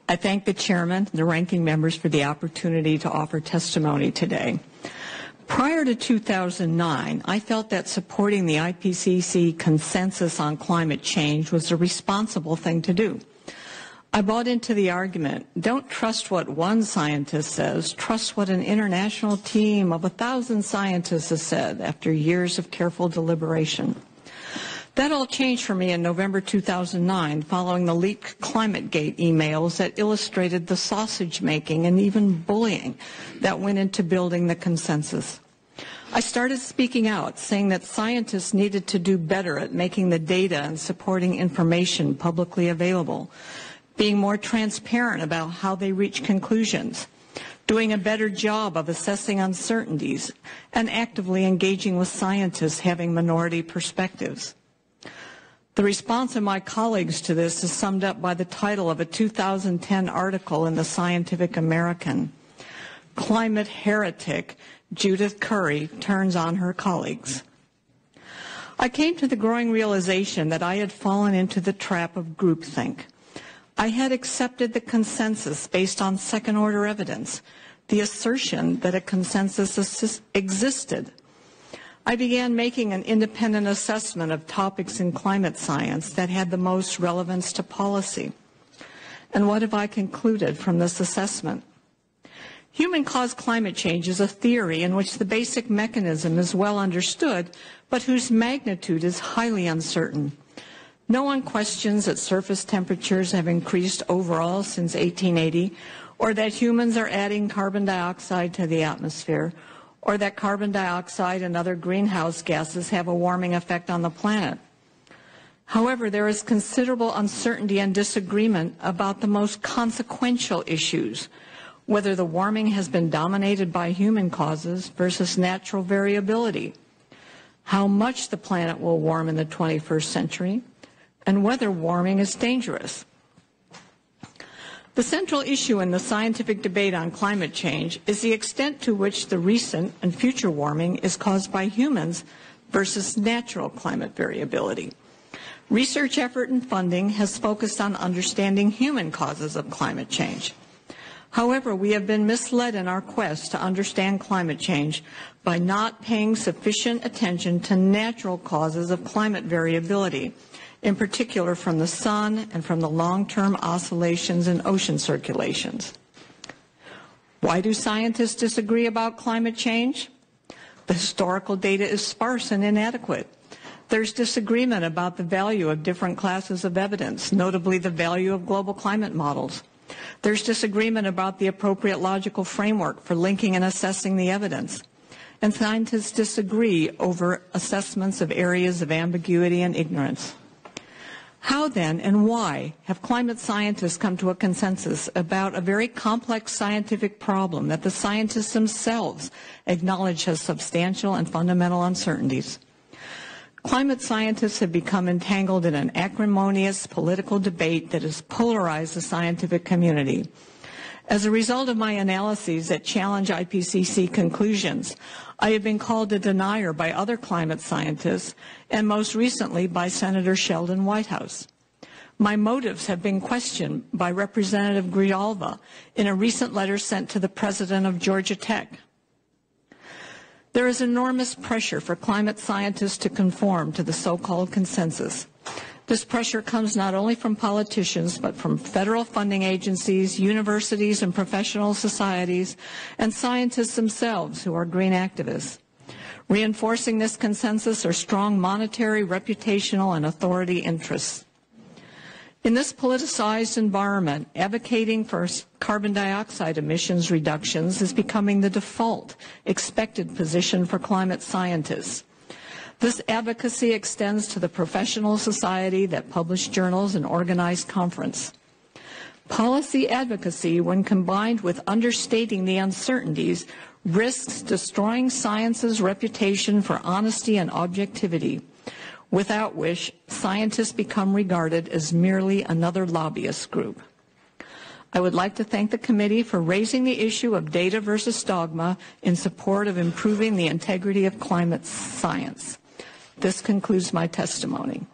I thank the chairman and the ranking members for the opportunity to offer testimony today. Prior to 2009, I felt that supporting the IPCC consensus on climate change was a responsible thing to do. I bought into the argument, don't trust what one scientist says, trust what an international team of 1,000 scientists has said after years of careful deliberation. That all changed for me in November 2009 following the leaked ClimateGate emails that illustrated the sausage making and even bullying that went into building the consensus. I started speaking out, saying that scientists needed to do better at making the data and supporting information publicly available, being more transparent about how they reach conclusions, doing a better job of assessing uncertainties, and actively engaging with scientists having minority perspectives. The response of my colleagues to this is summed up by the title of a 2010 article in the Scientific American. Climate heretic Judith Curry turns on her colleagues. I came to the growing realization that I had fallen into the trap of groupthink. I had accepted the consensus based on second-order evidence, the assertion that a consensus existed. I began making an independent assessment of topics in climate science that had the most relevance to policy. And what have I concluded from this assessment? Human-caused climate change is a theory in which the basic mechanism is well understood, but whose magnitude is highly uncertain. No one questions that surface temperatures have increased overall since 1880, or that humans are adding carbon dioxide to the atmosphere, or that carbon dioxide and other greenhouse gases have a warming effect on the planet. However, there is considerable uncertainty and disagreement about the most consequential issues, whether the warming has been dominated by human causes versus natural variability, how much the planet will warm in the 21st century, and whether warming is dangerous. The central issue in the scientific debate on climate change is the extent to which the recent and future warming is caused by humans versus natural climate variability. Research effort and funding has focused on understanding human causes of climate change. However, we have been misled in our quest to understand climate change by not paying sufficient attention to natural causes of climate variability, in particular from the sun and from the long-term oscillations in ocean circulations. Why do scientists disagree about climate change? The historical data is sparse and inadequate. There's disagreement about the value of different classes of evidence, notably the value of global climate models. There's disagreement about the appropriate logical framework for linking and assessing the evidence. And scientists disagree over assessments of areas of ambiguity and ignorance. How then and why have climate scientists come to a consensus about a very complex scientific problem that the scientists themselves acknowledge has substantial and fundamental uncertainties? Climate scientists have become entangled in an acrimonious political debate that has polarized the scientific community. As a result of my analyses that challenge IPCC conclusions, I have been called a denier by other climate scientists, and most recently by Senator Sheldon Whitehouse. My motives have been questioned by Representative Grijalva in a recent letter sent to the president of Georgia Tech. There is enormous pressure for climate scientists to conform to the so-called consensus. This pressure comes not only from politicians, but from federal funding agencies, universities and professional societies, and scientists themselves who are green activists. Reinforcing this consensus are strong monetary, reputational, and authority interests. In this politicized environment, advocating for carbon dioxide emissions reductions is becoming the default, expected position for climate scientists. This advocacy extends to the professional society that publish journals and organize conference. Policy advocacy, when combined with understating the uncertainties, risks destroying science's reputation for honesty and objectivity, without which scientists become regarded as merely another lobbyist group. I would like to thank the committee for raising the issue of data versus dogma in support of improving the integrity of climate science. This concludes my testimony.